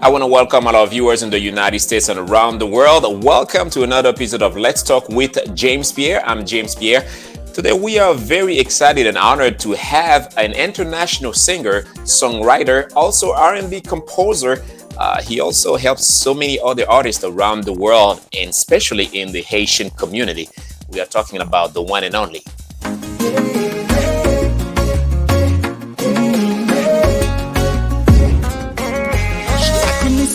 I want to welcome all our viewers in the United States and around the world. Welcome to another episode of Let's Talk with James Pierre. I'm James Pierre. Today we are very excited and honored to have an international singer, songwriter, also R&B composer. He also helps so many other artists around the world, and especially in the Haitian community. We are talking about the one and only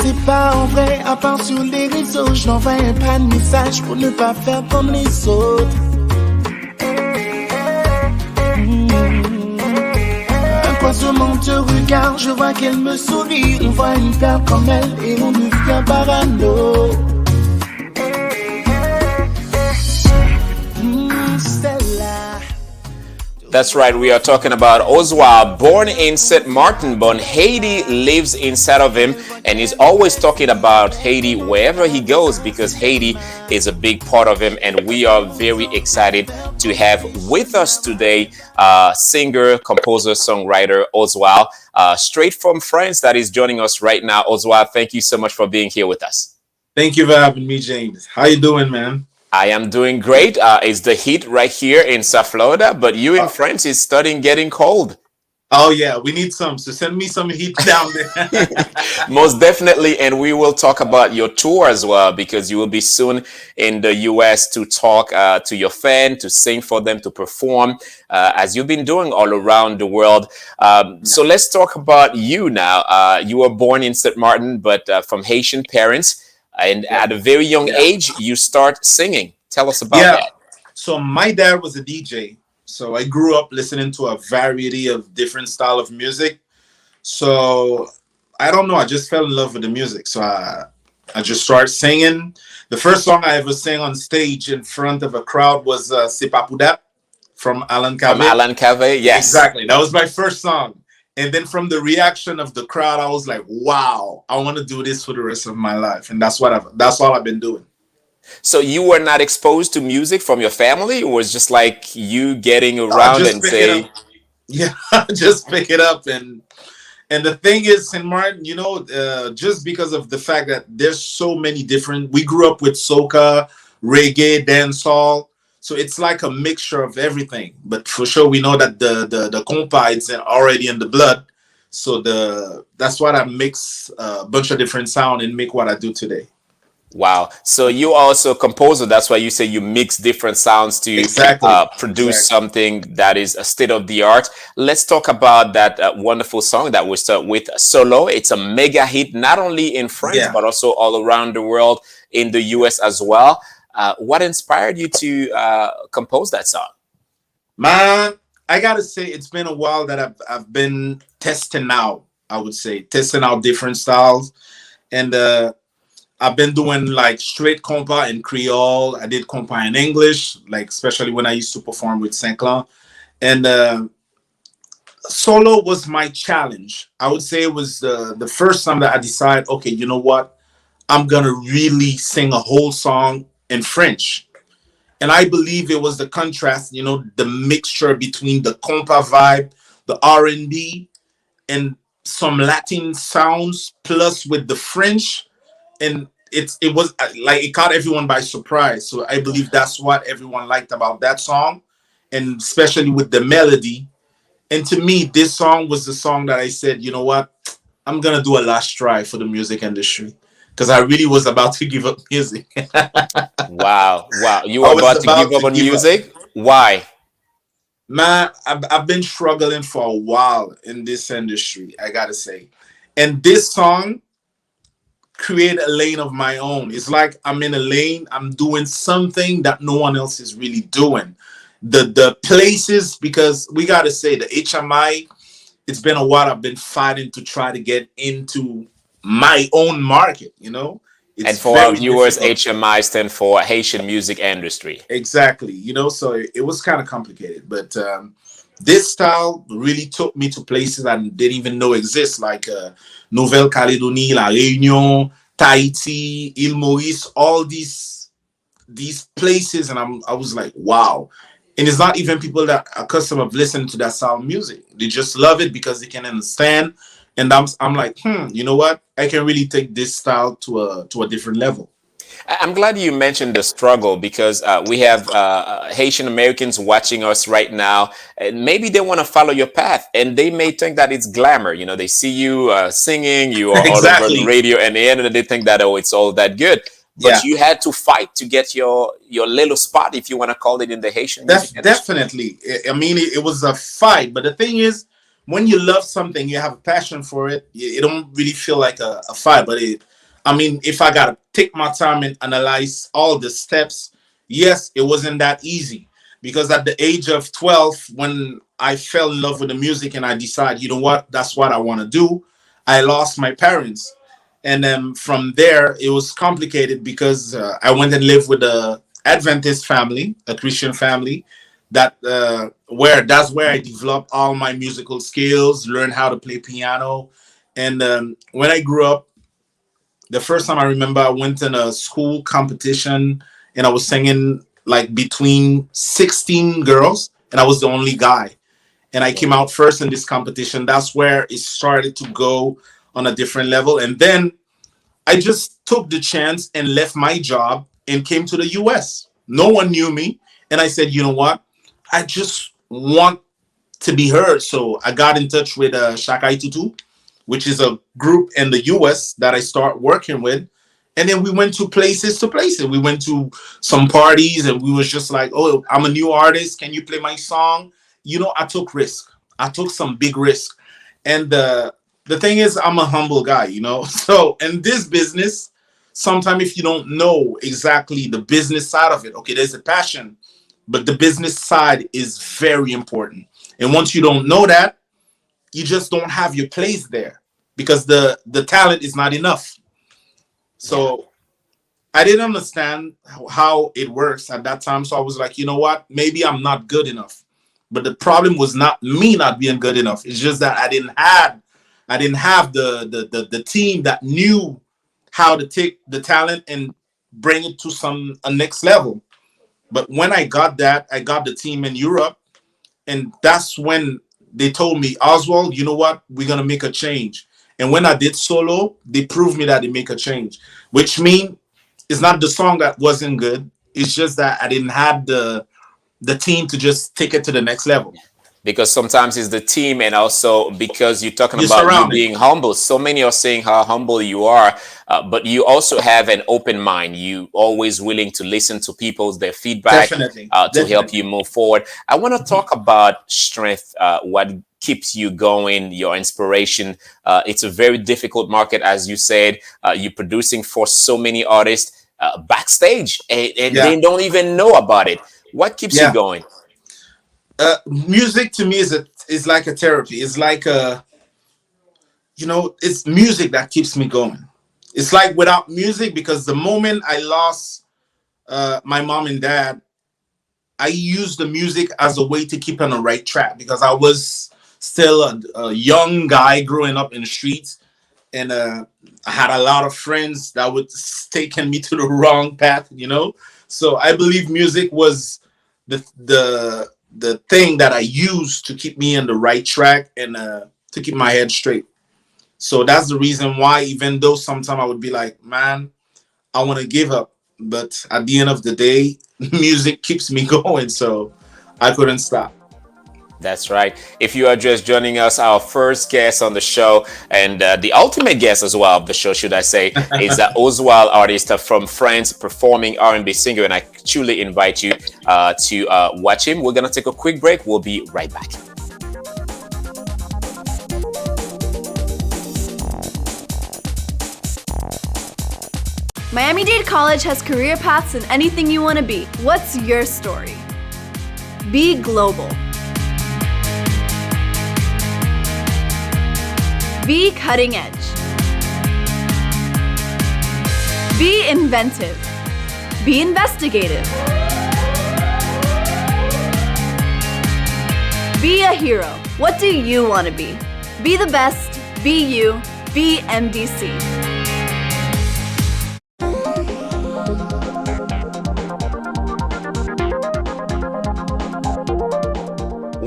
C'est pas en vrai, à part sur les réseaux, je n'envoie pas de message pour ne pas faire comme les autres. Un croisement de regard, je vois qu'elle me sourit. On voit une paire comme elle et on devient parano. That's right, we are talking about Oswald, born in St. Martin, but Haiti lives inside of him, and he's always talking about Haiti wherever he goes because Haiti is a big part of him, and we are very excited to have with us today singer, composer, songwriter Oswald, straight from France, that is joining us right now. Oswald, thank you so much for being here with us. Thank you for having me, James. How you doing, man? I am doing great. It's the heat right here in South Florida, but you in France is starting getting cold. Oh, yeah, we need some. So send me some heat down there. Most definitely. And we will talk about your tour as well, because you will be soon in the US to talk to your fans, to sing for them, to perform, as you've been doing all around the world. So let's talk about you now. You were born in St. Martin, but from Haitian parents. And at a very young age, you start singing. Tell us about that. So my dad was a DJ. So I grew up listening to a variety of different style of music. So I don't know. I just fell in love with the music. So I just started singing. The first song I ever sang on stage in front of a crowd was C'est pas pour that from Alan Cave. From Alan Cave, yes. Exactly. That was my first song. And then from the reaction of the crowd, I was like, wow, I want to do this for the rest of my life. And that's all I've been doing. So you were not exposed to music from your family? It was just like you getting around and saying... Yeah, just pick it up. And the thing is, St. Martin, you know, just because of the fact that there's so many different... We grew up with soca, reggae, dancehall. So it's like a mixture of everything, but for sure we know that the compa is already in the blood. So that's why I mix a bunch of different sound and make what I do today. Wow! So you also composer. That's why you say you mix different sounds to produce something that is a state of the art. Let's talk about that wonderful song that we start with, Solo. It's a mega hit, not only in France but also all around the world, in the US as well. What inspired you to compose that song? Man, I gotta say it's been a while that I've been testing out. I would say testing out different styles, and I've been doing like straight compa in Creole. I did compa in English, like especially when I used to perform with Saint Clan. And solo was my challenge. I would say it was the first time that I decided, okay, you know what, I'm gonna really sing a whole song in French. And I believe it was the contrast, you know, the mixture between the compa vibe, the R&B, and some Latin sounds, plus with the French. And it was like it caught everyone by surprise. So I believe that's what everyone liked about that song, and especially with the melody. And to me, this song was the song that I said, you know what, I'm gonna do a last try for the music industry. Because I really was about to give up music. Wow. You were about to give up on music? Why? Man, I've been struggling for a while in this industry, I gotta say. And this song created a lane of my own. It's like I'm in a lane, I'm doing something that no one else is really doing. The places, because we gotta say the HMI, it's been a while I've been fighting to try to get into my own market, you know. And for our viewers, HMI stand for Haitian Music Industry. Exactly, you know, so it was kind of complicated, but this style really took me to places I didn't even know exist, like Nouvelle-Calédonie, La Réunion, Tahiti, Île Maurice, all these places, and I was like, wow. And it's not even people that are accustomed of listening to that sound music. They just love it because they can understand And I'm like, you know what? I can really take this style to a different level. I'm glad you mentioned the struggle because we have Haitian Americans watching us right now, and maybe they want to follow your path, and they may think that it's glamour. You know, they see you singing, you are all over the Exactly. radio, and the end of the day, think that oh, it's all that good. But Yeah. you had to fight to get your little spot, if you want to call it, in the Haitian music industry. Definitely. I mean, it was a fight, but the thing is, when you love something, you have a passion for it. It don't really feel like a fight, but I mean, if I gotta take my time and analyze all the steps, yes, it wasn't that easy because at the age of 12, when I fell in love with the music and I decided, you know what, that's what I want to do, I lost my parents. And then from there, it was complicated because I went and lived with a Adventist family, a Christian family, that's where I developed all my musical skills, learned how to play piano. And when I grew up, the first time I remember, I went in a school competition and I was singing like between 16 girls, and I was the only guy. And I came out first in this competition. That's where it started to go on a different level. And then I just took the chance and left my job and came to the US. No one knew me. And I said, you know what? I just want to be heard. So I got in touch with Shakai Tutu, which is a group in the US that I start working with. And then we went to places to places. We went to some parties and we was just like, oh, I'm a new artist. Can you play my song? You know, I took risk. I took some big risk. And the thing is, I'm a humble guy, you know? So in this business, sometimes if you don't know exactly the business side of it, okay, there's a passion, but the business side is very important. And once you don't know that, you just don't have your place there because the talent is not enough. So I didn't understand how it works at that time. So I was like, you know what? Maybe I'm not good enough. But the problem was not me not being good enough. It's just that I didn't have the team that knew how to take the talent and bring it to a next level. But when I got that, I got the team in Europe, and that's when they told me, Oswald, you know what? We're gonna make a change. And when I did solo, they proved me that they make a change, which means it's not the song that wasn't good. It's just that I didn't have the team to just take it to the next level. Because sometimes it's the team, and also because you're talking You're about you surrounded. being humble. So many are saying how humble you are, but you also have an open mind. You always willing to listen to people's their feedback Definitely. to help Definitely. you move forward. I want to talk about strength. What keeps you going? Your inspiration. It's a very difficult market, as you said. You're producing for so many artists backstage, and Yeah. they don't even know about it. What keeps you Yeah. going? Music to me is like a therapy. It's like it's music that keeps me going. It's like without music, because the moment I lost my mom and dad, I used the music as a way to keep on the right track because I was still a young guy growing up in the streets, and I had a lot of friends that would taken me to the wrong path, you know. So I believe music was the thing that I used to keep me on the right track and to keep my head straight. So that's the reason why, even though sometimes I would be like, man, I want to give up, but at the end of the day, music keeps me going, so I couldn't stop. That's right. If you are just joining us, our first guest on the show, and the ultimate guest as well of the show, should I say, is Oswald, artist from France, performing R&B singer, and I truly invite you to watch him. We're going to take a quick break. We'll be right back. Miami-Dade College has career paths in anything you want to be. What's your story? Be global. Be cutting edge. Be inventive. Be investigative. Be a hero. What do you want to be? Be the best. Be you. Be MDC.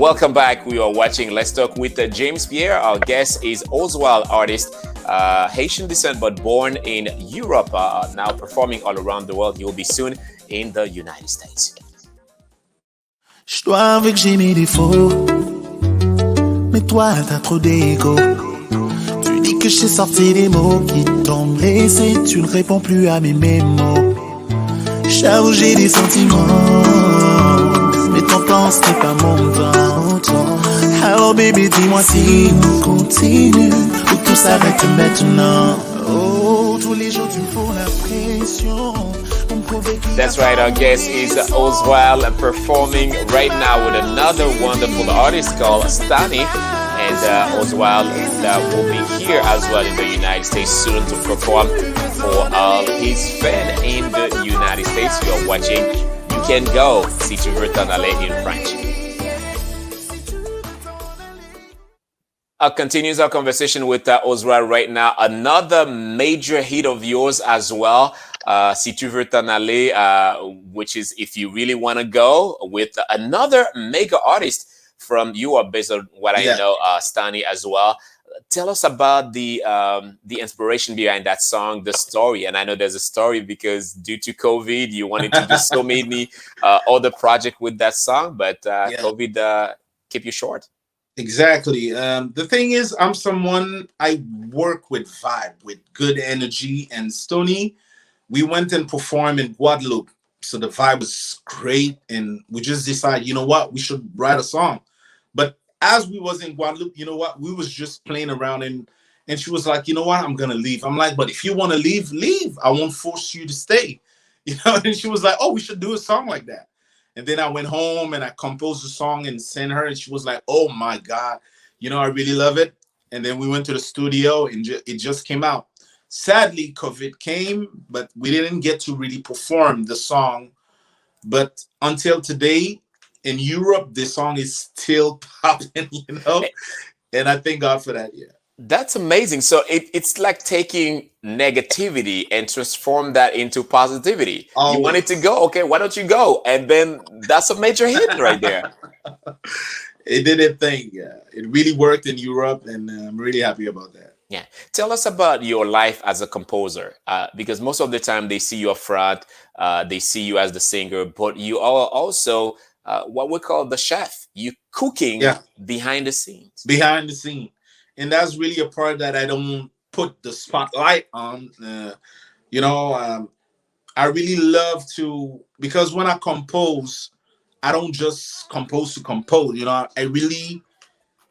Welcome back. We are watching Let's Talk with James Pierre. Our guest is Oswald, artist, Haitian descent but born in Europe, now performing all around the world. He will be soon in the United States. Je dois avouer que j'ai mes défauts, mais toi t'as trop d'ego. Tu dis que j'ai sorti des mots qui t'ont blessé, tu ne réponds plus à mes mémos. J'avoue j'ai des sentiments, mais ton temps ce n'est pas mon temps. Alors baby dis-moi si on continue ou tout s'arrête maintenant. Oh tous les jours tu me fous la pression. That's right, our guest is Oswald, performing right now with another wonderful artist called Stani. And Oswald will be here as well in the United States soon to perform for all his fans in the United States. You're watching You Can Go, si tu veux t'en aller in French. Continues our conversation with Oswald right now. Another major hit of yours as well. Si tu veux t'en aller, which is If You Really Want to Go, with another mega artist from you are based on what I know, Stani as well. Tell us about the inspiration behind that song, the story. And I know there's a story because due to COVID, you wanted to do so many other projects with that song, but COVID kept you short. Exactly. The thing is, I'm someone, I work with vibe, with good energy, and Stony, we went and performed in Guadeloupe. So the vibe was great. And we just decided, you know what, we should write a song. But as we was in Guadeloupe, you know what, we was just playing around and she was like, you know what, I'm going to leave. I'm like, but if you want to leave, leave. I won't force you to stay. You know, and she was like, oh, we should do a song like that. And then I went home and I composed a song and sent her. And she was like, oh my God, you know, I really love it. And then we went to the studio and it just came out. Sadly, COVID came, but we didn't get to really perform the song. But until today, in Europe, the song is still popping, you know? And I thank God for that, yeah. That's amazing. So it's like taking negativity and transform that into positivity. Always. You want it to go, okay, why don't you go? And then that's a major hit right there. It did its thing, yeah. It really worked in Europe, and I'm really happy about that. Yeah. Tell us about your life as a composer, because most of the time they see you up front, they see you as the singer, but you are also what we call the chef. You cooking behind the scenes. Behind the scene. And that's really a part that I don't put the spotlight on. You know, I really love to, because when I compose, I don't just compose to compose. You know, I really,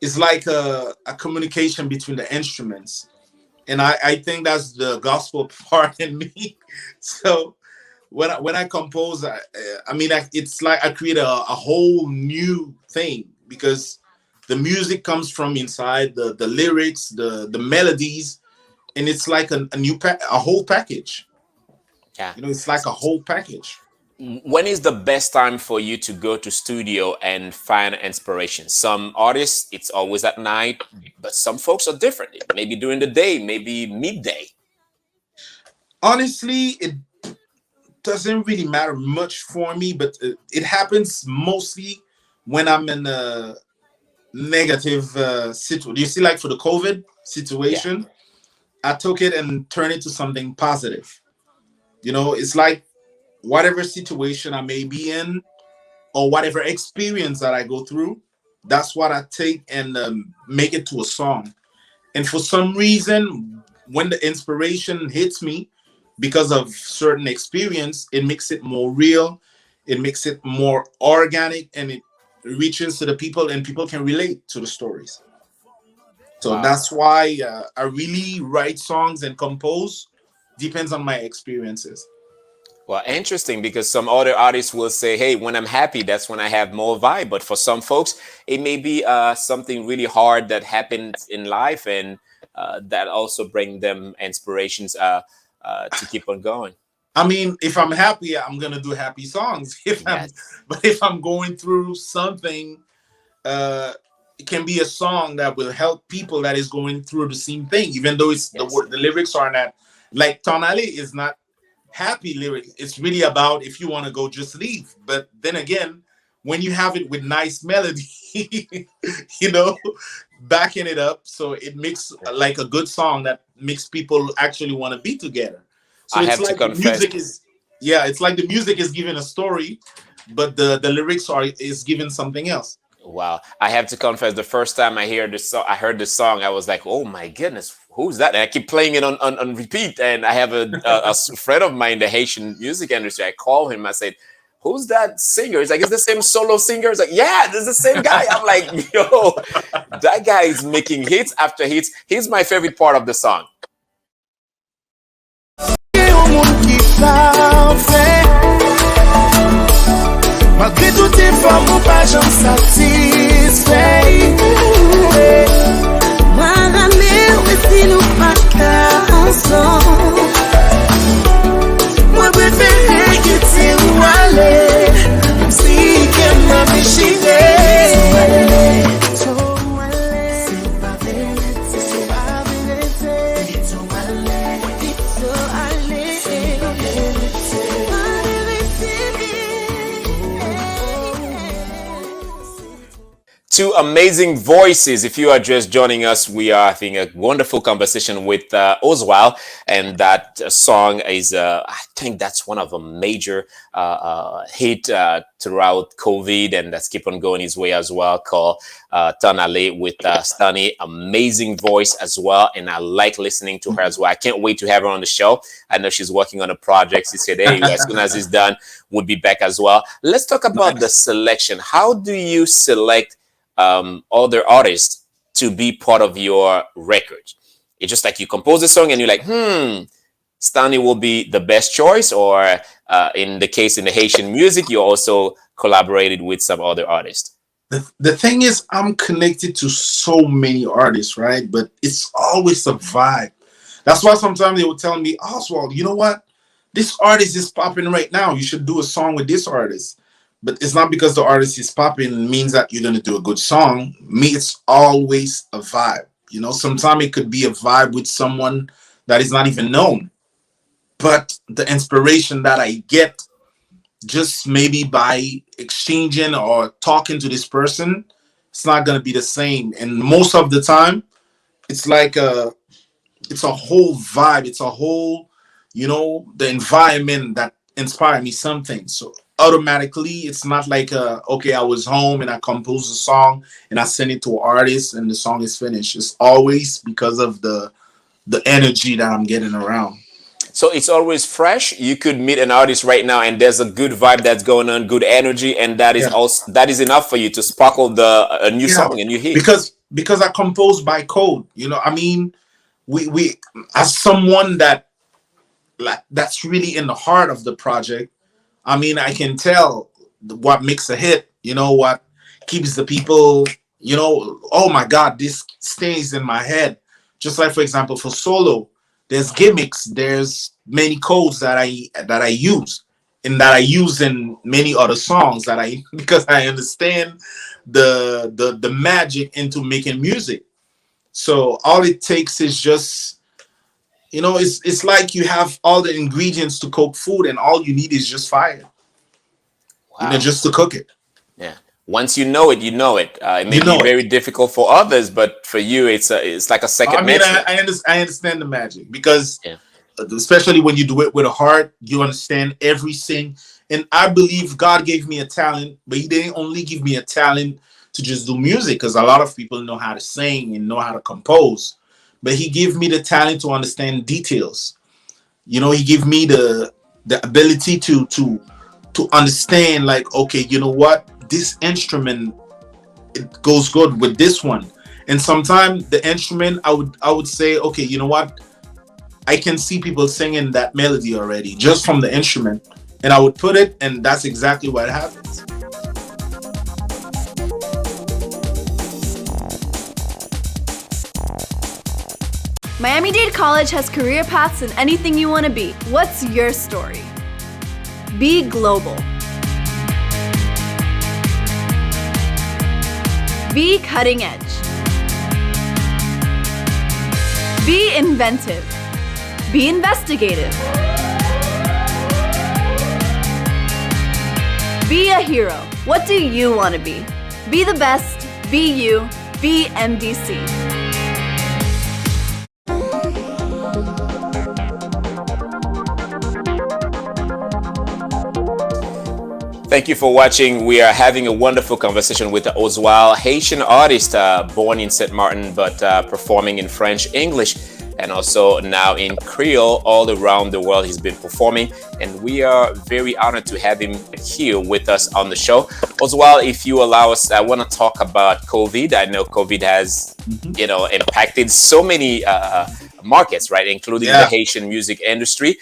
it's like a communication between the instruments. And I think that's the gospel part in me. So when I compose, I mean, it's like I create a whole new thing, because the music comes from inside, the lyrics, the melodies, and it's like a whole package. Yeah. You know, it's like a whole package. When is the best time for you to go to studio and find inspiration? Some artists, it's always at night, but some folks are different. Maybe during the day, maybe midday. Honestly, it doesn't really matter much for me, but it happens mostly when I'm in a negative situation. You see, like for the COVID situation, I took it and turned it to something positive. You know, it's like whatever situation I may be in or whatever experience that I go through, that's what I take and make it to a song. And for some reason, when the inspiration hits me because of certain experience, it makes it more real, it makes it more organic, and it reaches to the people and people can relate to the stories. So that's why I really write songs and compose, depends on my experiences. Well, interesting, because some other artists will say, hey, when I'm happy, that's when I have more vibe. But for some folks, it may be something really hard that happens in life, and that also bring them inspirations to keep on going. I mean, if I'm happy, I'm going to do happy songs. But if I'm going through something, it can be a song that will help people that is going through the same thing, even though it's the lyrics are not, like Tonale is not happy lyric. It's really about if you want to go, just leave. But then again, when you have it with nice melody, you know, backing it up, so it makes like a good song that makes people actually want to be together. So I it's have to like the confess. music is, yeah, it's like the music is giving a story, but the lyrics are is giving something else. Wow, I have to confess. The first time I heard this song, I was like, "Oh my goodness, who's that?" And I keep playing it on repeat. And I have a friend of mine in the Haitian music industry. I call him. I said, "Who's that singer?" He's like, "It's the same solo singer." He's like, "Yeah, this is the same guy." I'm like, "Yo, that guy is making hits after hits." Here's my favorite part of the song. Malgré tout effort, mon pas j'en satisfait. Moi, la mer, mais si nous pas ensemble, moi, préféré quitter ou aller, même si qu'elle m'a déchiré. Two amazing voices. If you are just joining us, we are having a wonderful conversation with Oswald, and that song is, I think that's one of the major hit throughout COVID, and that's keep on going his way as well, called Tonale with Stunny. Amazing voice as well, and I like listening to her as well. I can't wait to have her on the show. I know she's working on a project. She said, hey, as soon as it's done, we'll be back as well. Let's talk about the selection. How do you select other artists to be part of your record? It's just like you compose a song and you're like, Stanley will be the best choice, or in the case in the Haitian music, you also collaborated with some other artists. The thing is, I'm connected to so many artists, right? But it's always a vibe. That's why sometimes they will tell me, Oswald, you know what? This artist is popping right now. You should do a song with this artist. But it's not because the artist is popping means that you're going to do a good song. Me, it's always a vibe. You know, sometimes it could be a vibe with someone that is not even known. But the inspiration that I get just maybe by exchanging or talking to this person, it's not going to be the same. And most of the time, it's like it's a whole vibe. It's a whole, you know, the environment that inspired me something. So automatically, it's not like okay, I was home and I composed a song and I sent it to an artist and the song is finished. It's always because of the energy that I'm getting around. So it's always fresh. You could meet an artist right now and there's a good vibe that's going on, good energy, and that is also that is enough for you to sparkle a new song, a new hit. Because I compose by code. You know, I mean, we as someone that's really in the heart of the project, I mean, I can tell what makes a hit, you know, what keeps the people, you know, oh my God, this stays in my head. Just like, for example, for solo, there's gimmicks, there's many codes that I use, and that I use in many other songs because I understand the magic into making music. So all it takes is just, you know, it's like you have all the ingredients to cook food, and all you need is just fire. Wow. You know, just to cook it. Yeah. Once you know it, you know it. It may be very difficult for others, but for you, it's like a second nature. I understand the magic because, especially when you do it with a heart, you understand everything. And I believe God gave me a talent, but He didn't only give me a talent to just do music, because a lot of people know how to sing and know how to compose. But He gave me the talent to understand details. You know, He gave me the ability to understand, like, okay, you know what? This instrument, it goes good with this one. And sometimes the instrument, I would say, okay, you know what? I can see people singing that melody already just from the instrument. And I would put it, and that's exactly what happens. Miami-Dade College has career paths in anything you want to be. What's your story? Be global. Be cutting edge. Be inventive. Be investigative. Be a hero. What do you want to be? Be the best, be you, be MDC. Thank you for watching. We are having a wonderful conversation with Oswald, Haitian artist, born in St. Martin, but performing in French, English, and also now in Creole all around the world. He's been performing, and we are very honored to have him here with us on the show. Oswald, if you allow us, I want to talk about COVID. I know COVID has, impacted so many markets, right, including the Haitian music industry.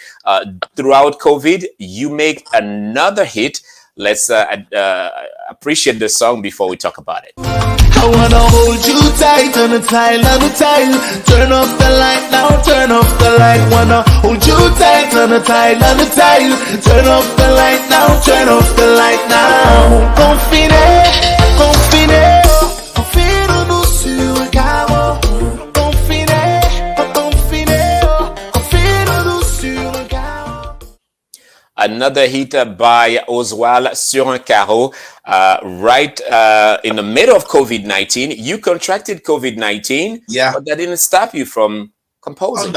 Throughout COVID, you make another hit. Let's appreciate the song before we talk about it. I wanna hold you tight on the tile, on the tile. Turn off the light now, turn off the light. Wanna hold you tight on the tile, on the tile. Turn off the light now, turn off the light now. Confiné, confiné, confine-nous sur un carreau. Confiné, confiné, confine-nous sur un carreau. Another hit by Oswald, Sur un carreau, right in the middle of COVID-19. You contracted COVID-19, but that didn't stop you from composing.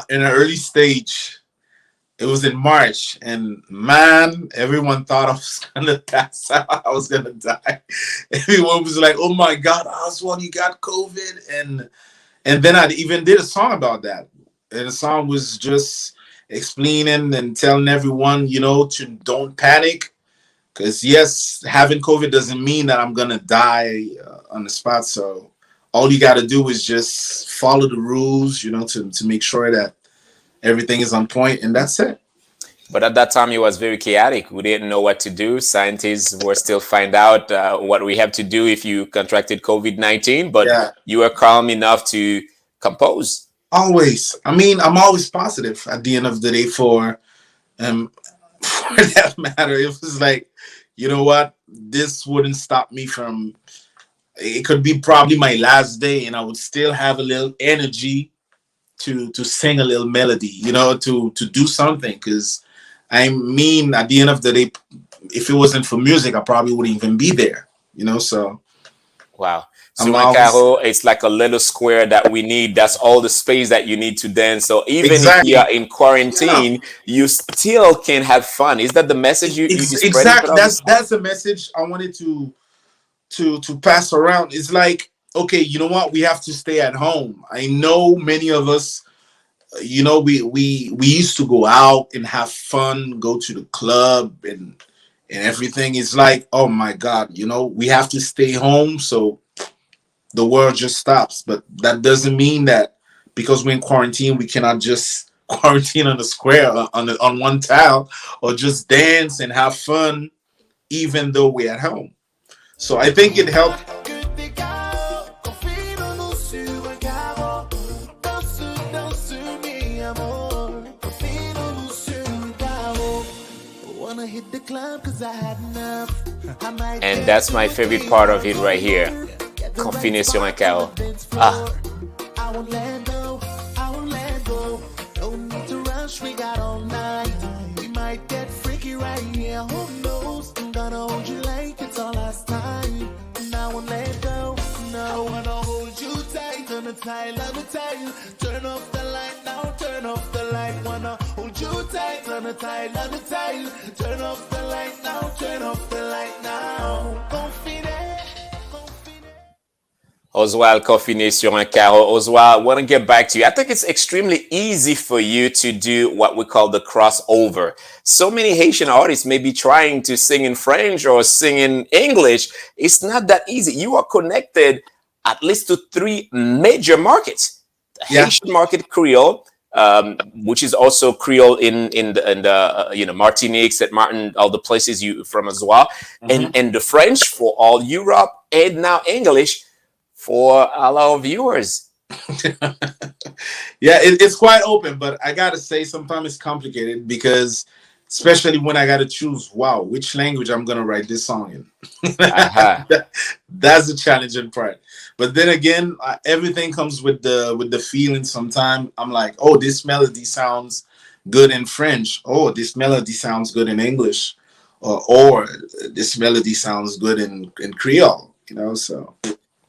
In an early stage, it was in March, and man, everyone thought I was gonna pass out. I was gonna die. Everyone was like, "Oh my God, Oswald, you got COVID," and then I even did a song about that, and the song was just explaining and telling everyone, to don't panic, because yes, having COVID doesn't mean that I'm gonna die on the spot. So all you got to do is just follow the rules, to make sure that everything is on point, and that's it. But at that time, it was very chaotic. We didn't know what to do. Scientists were still find out what we have to do if you contracted COVID-19, but you were calm enough to compose. Always. I mean, I'm always positive at the end of the day for that matter. It was like, you know what? This wouldn't stop me from, it could be probably my last day and I would still have a little energy to sing a little melody, to do something. Because I mean, at the end of the day, if it wasn't for music, I probably wouldn't even be there, so. Wow. Sur un carreau, it's like a little square that we need. That's all the space that you need to dance. So even if you are in quarantine, you still can have fun. Is that the message you exactly? That's the message I wanted to pass around. It's like, okay, you know what? We have to stay at home. I know many of us, we used to go out and have fun, go to the club and everything. Is like, oh my God, we have to stay home. So the world just stops. But that doesn't mean that because we're in quarantine, we cannot just quarantine on the square, on one tile, or just dance and have fun, even though we're at home. So I think it helped. And that's my favorite part of it right here. Confiné sur un carreau. Ah. I won't let go. No need to rush, we got all night. We might get freaky right here. Who knows? I'm gonna hold you like it's our last time. And I won't let go. No, I wanna hold you tight on the tile, on the tile. Turn off the light now, turn off the light. Wanna hold you tight on the tile, on the tile. Turn off the light now, turn off the light now. Confident. Oswald, Confiné sur un carreau. Oswald, I want to get back to you. I think it's extremely easy for you to do what we call the crossover. So many Haitian artists may be trying to sing in French or sing in English. It's not that easy. You are connected at least to 3 major markets. The Haitian market, Creole, which is also Creole in the Martinique, St. Martin, all the places you from as well, and the French for all Europe, and now English for all our viewers. It's quite open, but I gotta say sometimes it's complicated because especially when I gotta choose, which language I'm gonna write this song in. That's the challenging part. But then again, everything comes with the feeling. Sometimes I'm like, oh, this melody sounds good in French. Oh, this melody sounds good in English. or this melody sounds good in Creole, so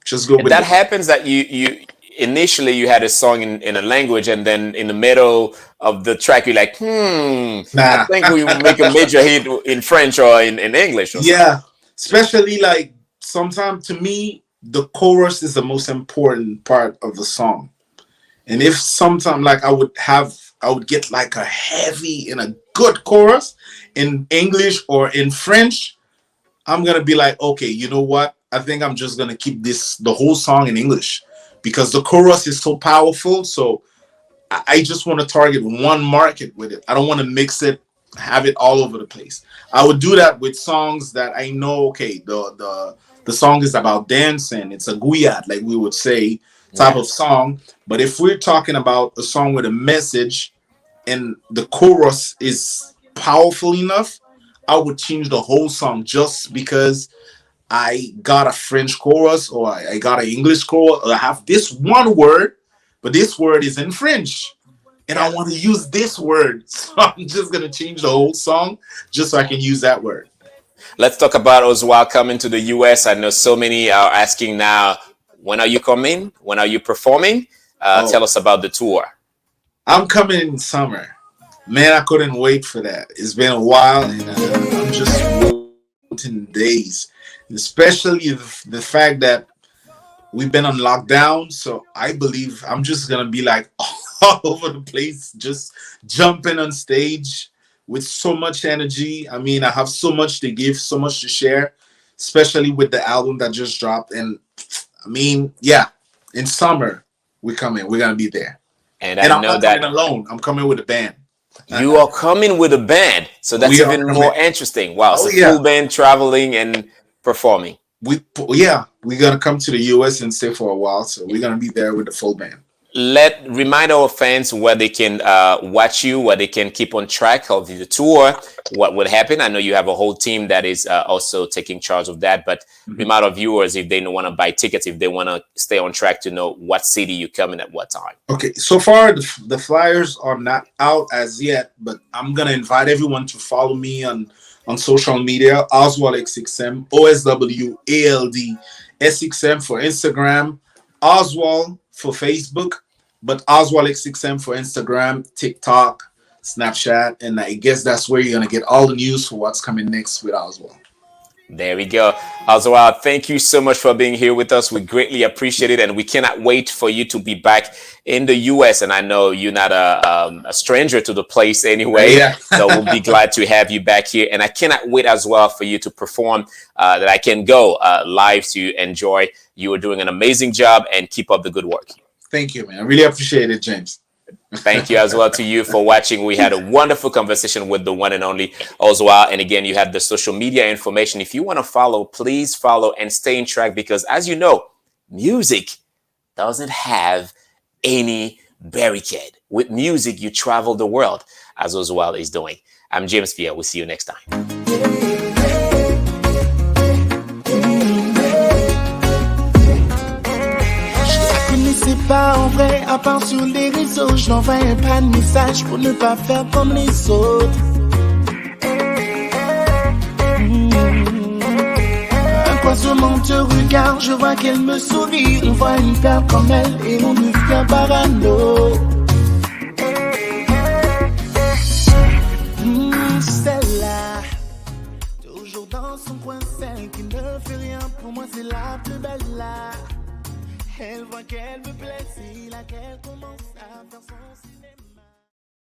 just go And with that it. happens that you initially you had a song in a language, and then in the middle of the track you're like, I Nah. think we will make a major hit in French or in English or something. Yeah, especially like sometimes to me, the chorus is the most important part of the song. And if sometime like I would get like a heavy and a good chorus in English or in French, I'm gonna be like, okay, you know what? I think I'm just gonna keep the whole song in English because the chorus is so powerful. So I just want to target one market with it. I don't want to mix it, have it all over the place. I would do that with songs that I know. Okay, the song is about dancing. It's a guyad, like we would say, type of Yes. song. But if we're talking about a song with a message and the chorus is powerful enough, I would change the whole song just because I got a French chorus or I got an English chorus. Or I have this one word, but this word is in French. And I Yeah. want to use this word. So I'm just going to change the whole song just so I can use that word. Let's talk about Oswald coming to the US. I know so many are asking now, when are you coming? When are you performing? Tell Oh, us about the tour. I'm coming in summer. Man, I couldn't wait for that. It's been a while and I'm just counting days. Especially the fact that we've been on lockdown. So I believe I'm just going to be like all over the place, just jumping on stage with so much energy. I mean, I have so much to give, so much to share, especially with the album that just dropped. And I mean, yeah, in summer, we're coming. We're going to be there. And I And I'm know not coming that alone. I'm coming with a band. you are coming with a band. So that's We are even coming. more interesting. Wow. Oh, So yeah. full band traveling and performing. We're going to come to the US and stay for a while. So we're going to be there with the full band. Remind our fans where they can watch you, where they can keep on track of the tour, what would happen. I know you have a whole team that is also taking charge of that, but remind our viewers if they want to buy tickets, if they want to stay on track to know what city you're coming at what time. Okay, so far the flyers are not out as yet, but I'm gonna invite everyone to follow me on social media. Oswald XXM, OSWALD SXM for Instagram, Oswald for Facebook, but Oswald XXM for Instagram, TikTok, Snapchat, and I guess that's where you're gonna get all the news for what's coming next with Oswald. There we go. Oswald, thank you so much for being here with us. We greatly appreciate it, and we cannot wait for you to be back in the US. And I know you're not a stranger to the place anyway, Yeah. so we'll be glad to have you back here. And I cannot wait as well for you to perform, that I can go live to enjoy. You are doing an amazing job, and keep up the good work. Thank you, man. I really appreciate it, James. Thank you as well to you for watching. We had a wonderful conversation with the one and only Oswald. And again, you had the social media information. If you want to follow, please follow and stay in track because, as you know, music doesn't have any barricade. With music, you travel the world, as Oswald is doing. I'm James Pierre. We'll see you next time. C'est pas en vrai, à part sur les réseaux. Je n'envoie pas de message pour ne pas faire comme les autres. Un croisement de regard, je vois qu'elle me sourit. On voit une perle comme elle et on devient parano. Celle-là, toujours dans son coin, celle qui ne fait rien. Pour moi, c'est la plus belle là. Elle voit qu'elle me plaît, si laquelle commence à faire